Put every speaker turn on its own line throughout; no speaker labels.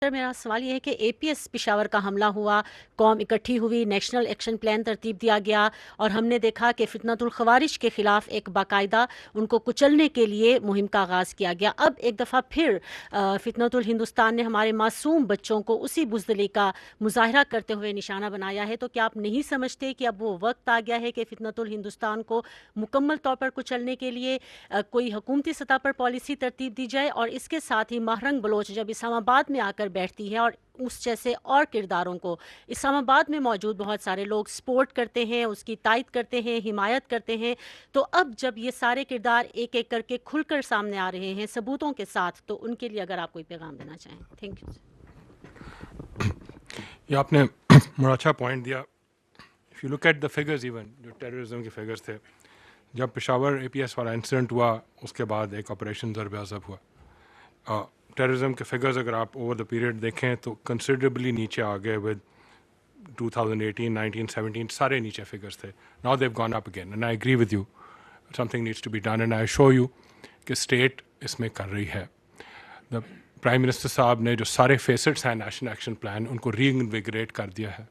میرا سوال یہ ہے کہ اے پی ایس پشاور کا حملہ ہوا، قوم اکٹھی ہوئی، نیشنل ایکشن پلان ترتیب دیا گیا اور ہم نے دیکھا کہ فتنۃ الخوارج کے خلاف ایک باقاعدہ ان کو کچلنے کے لیے مہم کا آغاز کیا گیا۔ اب ایک دفعہ پھر فتنۃ الہندوستان نے ہمارے معصوم بچوں کو اسی بزدلی کا مظاہرہ کرتے ہوئے نشانہ بنایا ہے، تو کیا آپ نہیں سمجھتے کہ اب وہ وقت آ گیا ہے کہ فتنۃ الہندوستان کو مکمل طور پر کچلنے کے لیے کوئی حکومتی سطح پر پالیسی ترتیب دی جائے؟ اور اس کے ساتھ ہی ماہرنگ بلوچ جب اسلام آباد میں آ کر بیٹھتی ہے اور اس جیسے اور کرداروں کو اسلام آباد میں موجود بہت سارے لوگ سپورٹ کرتے ہیں، اس کی تائید کرتے ہیں، حمایت کرتے ہیں، تو اب جب یہ سارے کردار ایک ایک کر کے کھل کر سامنے آ رہے ہیں ثبوتوں کے ساتھ، تو ان کے لیے اگر آپ کوئی پیغام دینا چاہیں۔ Thank you.
یہ آپ نے بڑا اچھا پوائنٹ دیا۔ If you look at the figures, even جو ٹیررزم کے فگرز تھے، جب پشاور اے پی ایس والا انسیڈنٹ ہوا اس کے بعد ایک آپریشن ضرب عضب ہوا، ٹیررزم کے فگرز اگر آپ اوور دا پیریڈ دیکھیں تو کنسیڈریبلی نیچے آ گئے۔ ود 2018 19 17 سارے نیچے فگرز تھے۔ Now they've gone up again, and I agree with you, something needs to be done, and I show you کہ اسٹیٹ اس میں کر رہی ہے۔ دا پرائم منسٹر صاحب نے جو سارے فیسٹس ہیں نیشنل ایکشن پلان، ان کو ری انویگریٹ کر دیا ہے۔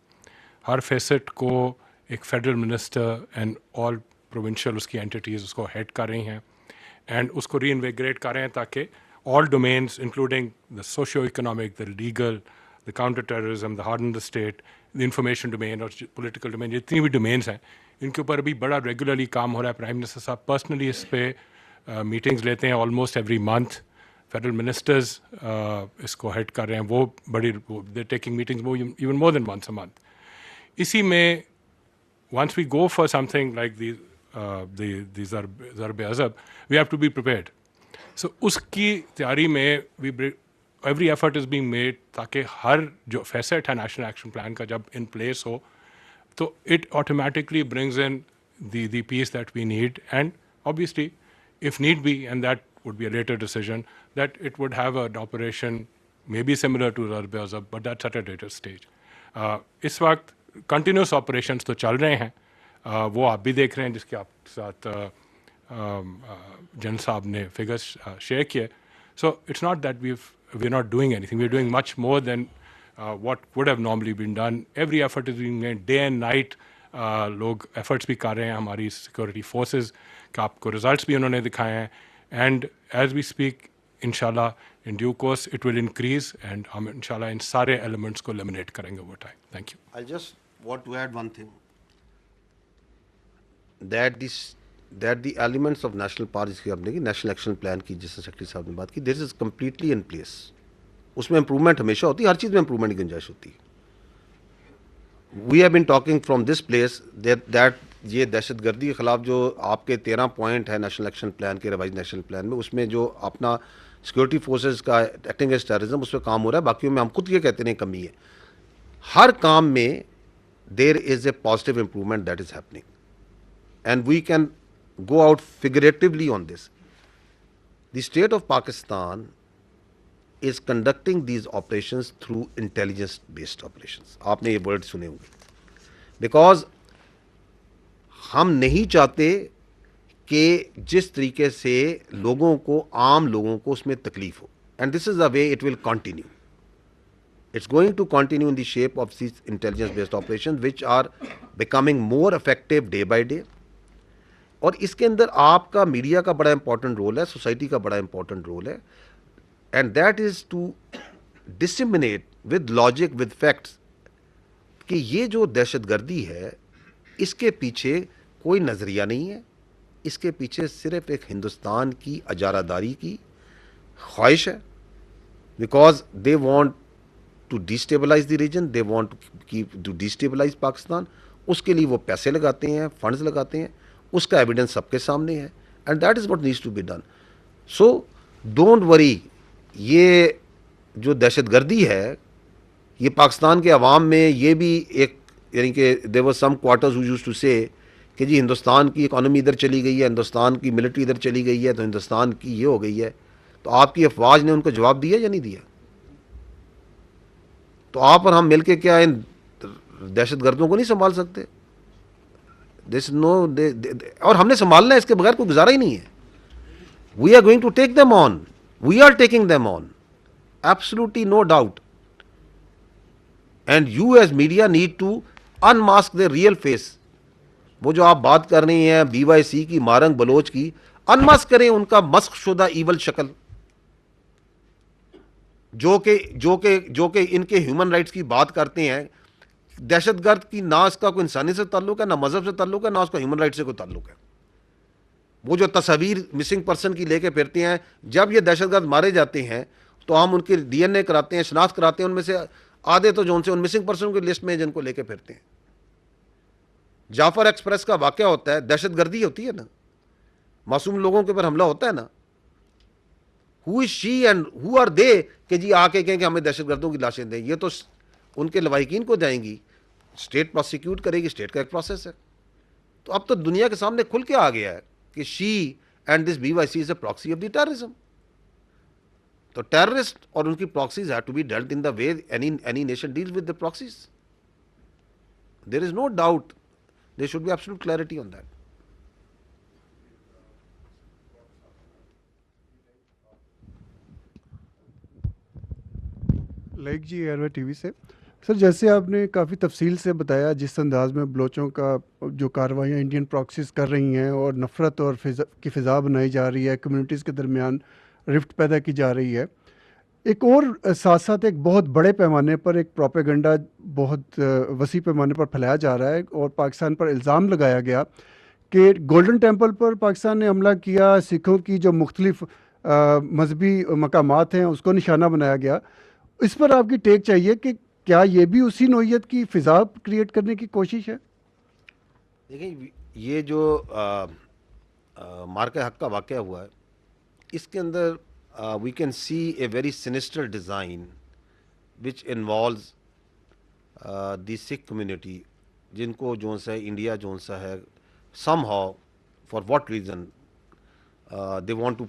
ہر فیسٹ کو ایک federal minister and all provincial اس کی اینٹیٹیز اس کو ہیڈ کر رہی ہیں، اینڈ اس کو ری انویگریٹ کر رہے ہیں تاکہ all domains, including the socio-economic, the legal, the counter-terrorism, the harden the state, the information domain اور political domain، جتنی بھی domains ہیں ان کے اوپر ابھی بڑا ریگولرلی کام ہو رہا ہے۔ پرائم منسٹر صاحب پرسنلی اس پہ میٹنگز لیتے ہیں almost every month. Federal ministers اس کو ہیڈ کر رہے ہیں، وہ بڑی دے ٹیکنگ میٹنگز وہ even more than once a month. اسی میں once we go for something like these Zarb Azb, we have to be prepared۔ سو اس کی تیاری میں every effort is being made تاکہ ہر جو فیسٹ ہے نیشنل ایکشن پلان کا جب ان پلیس ہو تو it automatically brings in the peace that we need, and obviously if need be, and that would be a later decision, that it would have an operation maybe similar to Zarb Azab, but that's at a later stage. اس وقت continuous operations تو چل رہے ہیں، وہ آپ بھی دیکھ رہے ہیں جس کے آپ ساتھ جن صاحب نے فگرس شیئر کیے۔ So it's not that we are not doing anything, we are doing much more than what would have normally been done. Every effort is being made, day and night لوگ efforts بھی کر رہے ہیں، ہماری security forces کا آپ کو results بھی انہوں نے دکھائے ہیں، اینڈ ایز وی اسپیک انشاءاللہ in due course it will increase, and ہم انشاءاللہ ان سارے ایلیمنٹس کو لیمنیٹ کریں گے over time. Thank you.
I just want to add one thing, that the elements of national policy کی آپ نے کی نیشنل ایکشن پلان کی، جس سے سیکرٹری صاحب نے بات کی، دس از کمپلیٹلی ان پلیس۔ اس میں امپرومنٹ ہمیشہ ہوتی ہے، ہر چیز میں امپرومنٹ کی گنجائش ہوتی ہے۔ We have been talking from this place that یہ دہشت گردی کے خلاف جو آپ کے 13 پوائنٹ ہے نیشنل ایکشن پلان کے، ریوائز نیشنل پلان میں، اس میں جو اپنا سیکورٹی فورسز کا ایکٹنگ ایز ٹیررزم اس پہ کام ہو رہا ہے، باقیوں میں ہم خود یہ کہتے ہیں کمی ہے۔ ہر کام میں there is a positive improvement that is happening, and we can go out figuratively on this. The state of Pakistan is conducting these operations through intelligence based operations. آپ نے یہ ورڈ سنے ہوں گے، بیکاز ہم نہیں چاہتے کہ جس طریقے سے لوگوں کو، عام لوگوں کو اس میں تکلیف ہو، and this is the way it will continue. It's going to continue in the shape of these intelligence based operations which are becoming more effective day by day. اور اس کے اندر آپ کا میڈیا کا بڑا امپورٹنٹ رول ہے، society کا بڑا important role ہے، and that is to disseminate with logic with facts کہ یہ جو دہشت گردی ہے اس کے پیچھے کوئی نظریہ نہیں ہے، اس کے پیچھے صرف ایک ہندوستان کی اجارہ داری کی خواہش ہے، because they want to destabilise the region, they want to destabilise Pakistan. اس کے لیے وہ پیسے لگاتے ہیں، فنڈز لگاتے ہیں، اس کا ایویڈنس سب کے سامنے ہے، and that is what needs to be done. So don't worry, یہ جو دہشت گردی ہے یہ پاکستان کے عوام میں یہ بھی ایک، یعنی کہ دیر ور سم کوارٹرز ہو یوزڈ ٹو سے کہ جی ہندوستان کی اکانومی ادھر چلی گئی ہے، ہندوستان کی ملٹری ادھر چلی گئی ہے، تو ہندوستان کی یہ ہو گئی ہے، تو آپ کی افواج نے ان کو جواب دیا یا نہیں دیا؟ تو آپ اور ہم مل کے کیا ان دہشت گردوں کو نہیں سنبھال سکتے؟ اور ہم نے سنبھالنا ہے، اس کے بغیر کوئی گزارا ہی نہیں ہے۔ We are going to take them on, we are taking them on, absolutely no doubt. And you as media need to unmask the real face. وہ جو آپ بات کر رہی ہیں بی وائی سی کی، مارنگ بلوچ کی، انماسک کریں ان کا مسخ شدہ ایول شکل، جو کہ ان کے ہیومن رائٹس کی بات کرتے ہیں. دہشت گرد کی نہ اس کا کوئی انسانی سے تعلق ہے، نہ مذہب سے تعلق ہے، نہ اس کا ہیومن رائٹ سے کوئی تعلق ہے. وہ جو تصاویر مسنگ پرسن کی لے کے پھرتے ہیں، جب یہ دہشت گرد مارے جاتے ہیں تو ہم ان کی ڈی این اے کراتے ہیں، شناخت کراتے ہیں. ان میں سے آدھے تو جو ان سے ان مسنگ پرسن کی لسٹ میں جن کو لے کے پھرتے ہیں. جعفر ایکسپریس کا واقعہ ہوتا ہے، دہشت گردی ہوتی ہے نا، معصوم لوگوں کے اوپر حملہ ہوتا ہے نا. ہو از شی اینڈ ہو آر دے کہ جی آ کے کہیں کہ ہمیں دہشت گردوں کی لاشیں دیں؟ یہ تو ان کے لواحقین کو جائیں گی، اسٹیٹ پروسیکیوٹ کرے گی، اسٹیٹ کا ایک پروسیس ہے. تو اب تو دنیا کے سامنے کھل کے آ گیا ہے کہ she and this B Y C is a proxy of the terrorism. تو ٹیررسٹ اور ان کی proxies have to be dealt in the way any nation deals with the proxies. There is no doubt, there should be absolute clarity on that.
Like G R T V سے. Sir جیسے آپ نے کافی تفصیل سے بتایا جس انداز میں بلوچوں کا جو کارروائیاں انڈین پراکسیز کر رہی ہیں اور نفرت اور کی فضا بنائی جا رہی ہے، کمیونٹیز کے درمیان رفٹ پیدا کی جا رہی ہے، ایک اور ساتھ ساتھ ایک بہت بڑے پیمانے پر ایک پروپیگنڈا بہت وسیع پیمانے پر پھیلایا جا رہا ہے اور پاکستان پر الزام لگایا گیا کہ گولڈن ٹیمپل پر پاکستان نے حملہ کیا، سکھوں کی جو مختلف مذہبی مقامات ہیں اس کو نشانہ بنایا گیا. اس پر آپ کی ٹیک چاہیے کہ کیا یہ بھی اسی نوعیت کی فضا کریٹ کرنے کی کوشش ہے؟
دیکھیں یہ جو مارکہ حق کا واقعہ ہوا ہے، اس کے اندر we can see a very sinister design which involves the Sikh community, جن کو جون سا انڈیا جون سا ہے somehow for what reason they want to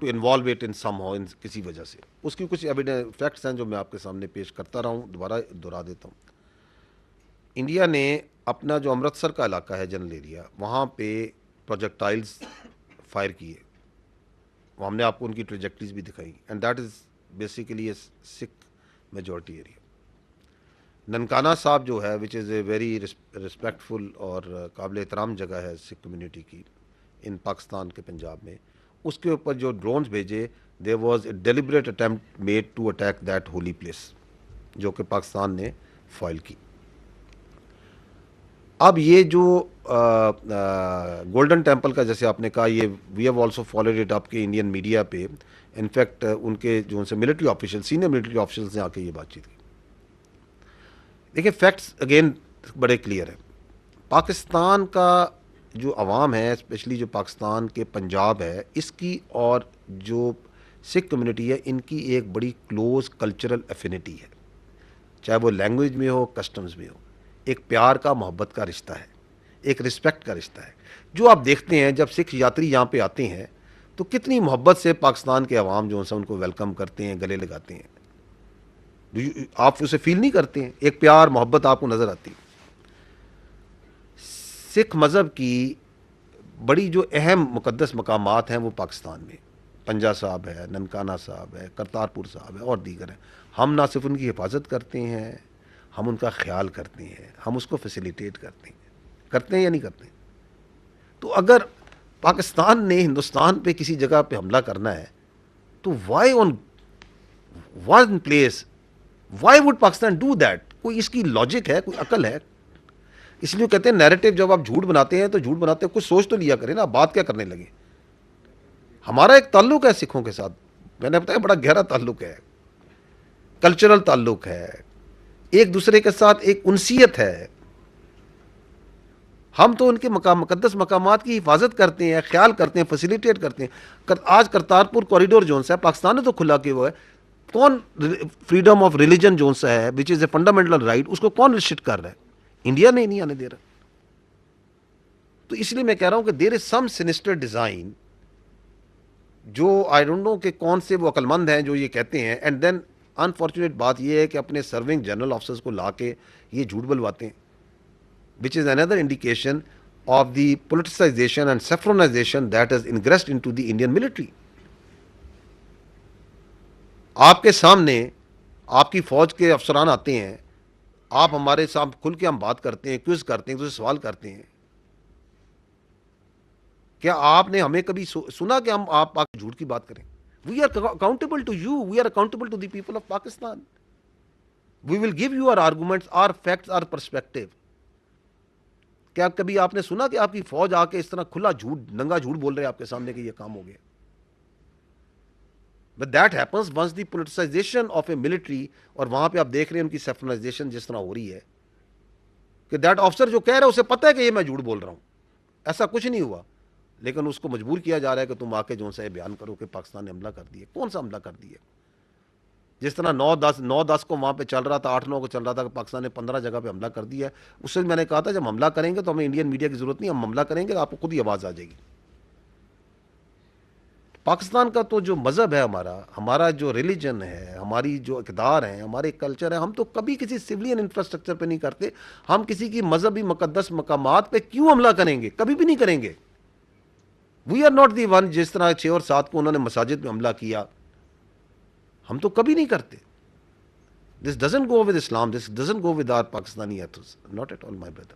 involve it in somehow, کسی وجہ سے. اس کی کچھ ایویڈنس فیکٹس ہیں جو میں آپ کے سامنے پیش کرتا رہا ہوں، دوبارہ دہرا دیتا ہوں. انڈیا نے اپنا جو امرتسر کا علاقہ ہے جنرل ایریا، وہاں پہ پروجیکٹائلز فائر کیے. ہم نے آپ کو ان کی ٹریجیکٹریز بھی دکھائی، and that is basically a Sikh majority area. Nankana Sahib جو ہے وچ از اے ویری رسپیکٹفل اور قابل احترام جگہ ہے سکھ کمیونٹی کی ان پاکستان کے پنجاب میں، اس کے اوپر جو ڈرونز بھیجے، there was a deliberate attempt made to attack that holy place, جو کہ پاکستان نے فائل کی. اب یہ جو گولڈن ٹیمپل کا جیسے آپ نے کہا، یہ we have also followed it up کے انڈین میڈیا پہ. انفیکٹ ان کے جو ان سے military official, senior military officials نے آ کے یہ بات چیت کی. دیکھیں فیکٹس اگین بڑے کلیئر ہیں. پاکستان کا جو عوام ہے، اسپیشلی جو پاکستان کے پنجاب ہے، اس کی اور جو سکھ کمیونٹی ہے، ان کی ایک بڑی کلوز کلچرل افینٹی ہے، چاہے وہ لینگویج میں ہو، کسٹمز میں ہو. ایک پیار کا، محبت کا رشتہ ہے، ایک رسپیکٹ کا رشتہ ہے. جو آپ دیکھتے ہیں جب سکھ یاتری یہاں پہ آتے ہیں تو کتنی محبت سے پاکستان کے عوام جو ان کو ویلکم کرتے ہیں، گلے لگاتے ہیں. آپ اسے فیل نہیں کرتے ہیں؟ ایک پیار محبت آپ کو نظر آتی. سکھ مذہب کی بڑی جو اہم مقدس مقامات ہیں وہ پاکستان میں پنجا صاحب ہے، ننکانہ صاحب ہے، کرتارپور صاحب ہے اور دیگر ہیں. ہم نہ صرف ان کی حفاظت کرتے ہیں، ہم ان کا خیال کرتے ہیں، ہم اس کو فیسیلیٹیٹ کرتے ہیں یا نہیں کرتے ہیں؟ تو اگر پاکستان نے ہندوستان پہ کسی جگہ پہ حملہ کرنا ہے تو why on one place, why would Pakistan do that? کوئی اس کی لاجک ہے، کوئی عقل ہے؟ اس لیے کہتے ہیں نیریٹو جب آپ جھوٹ بناتے ہیں تو جھوٹ بناتے ہیں کچھ سوچ تو لیا کریں نا، بات کیا کرنے لگے. ہمارا ایک تعلق ہے سکھوں کے ساتھ، میں نے بتایا بڑا گہرا تعلق ہے، کلچرل تعلق ہے، ایک دوسرے کے ساتھ ایک انسیت ہے. ہم تو ان کے مقدس مقامات کی حفاظت کرتے ہیں، خیال کرتے ہیں، فیسیلیٹیٹ کرتے ہیں. آج کرتارپور کوریڈور جون سا ہے، پاکستان نے تو کھلا کہ وہ ہے. کون فریڈم آف ریلیجن جون سا ہے وچ از اے فنڈامنٹل رائٹ، اس کو کون ریسٹرکٹ کر رہا ہے؟ انڈیا نے نہیں آنے دے رہا. تو اس لیے میں کہہ رہا ہوں کہ دیر از سم سینسٹر ڈیزائن، جو آئی ڈونٹ نو کہ کون سے وہ عقل مند ہیں جو یہ کہتے ہیں. اینڈ دین انفارچونیٹ بات یہ ہے کہ اپنے سرونگ جنرل آفیسرز کو لا کے یہ جھوٹ بلواتے ہیں، which is another indication of the politicization and saffronization that has ingressed into the Indian military. آپ کے سامنے آپ کی فوج کے افسران آتے ہیں, آپ ہمارے ساتھ کھل کے ہم بات کرتے ہیں, کوئز کرتے ہیں, تو سوال کرتے ہیں. کیا آپ نے ہمیں کبھی سنا کہ ہم آپ جھوٹ کی بات کریں؟ We are accountable to you, we are accountable to the people of Pakistan. We will give you our arguments, our facts, our perspective. کیا کبھی آپ نے سنا کہ آپ کی فوج آ کے اس طرح کھلا جھوٹ, ننگا جھوٹ بول رہے ہیں آپ کے سامنے کہ یہ کام ہو گیا؟ But that happens once the politicization of a military, اور وہاں پہ آپ دیکھ رہے ہیں ان کی سیفلائزیشن جس طرح ہو رہی ہے کہ دیٹ آفسر جو کہہ رہا ہے اسے پتہ ہے کہ یہ میں جھوٹ بول رہا ہوں, ایسا کچھ نہیں ہوا, لیکن اس کو مجبور کیا جا رہا ہے کہ تم آ کے جو سے بیان کرو کہ پاکستان نے حملہ کر دیا. کون سا حملہ کر دیا؟ جس طرح 9-10 کو وہاں پہ چل رہا تھا, 8-9 کو چل رہا تھا کہ پاکستان نے 15 جگہ پہ حملہ کر دیا ہے. اس سے میں نے کہا تھا جب حملہ کریں گے تو ہمیں انڈین میڈیا کی ضرورت نہیں, ہم حملہ کریں گے تو آپ کو خود ہی آواز آ جائے گی. پاکستان کا تو جو مذہب ہے, ہمارا جو ریلیجن ہے, ہماری جو اقدار ہیں, ہمارے کلچر ہے, ہم تو کبھی کسی سیولین انفراسٹرکچر پہ نہیں کرتے. ہم کسی کی مذہبی مقدس مقامات پہ کیوں حملہ کریں گے؟ کبھی بھی نہیں کریں گے. We are not the one. جس طرح 6 اور 7 کو انہوں نے مساجد پہ حملہ کیا, ہم تو کبھی نہیں کرتے. This doesn't go with Islam, this doesn't go with our Pakistani ethos, not at all my brother.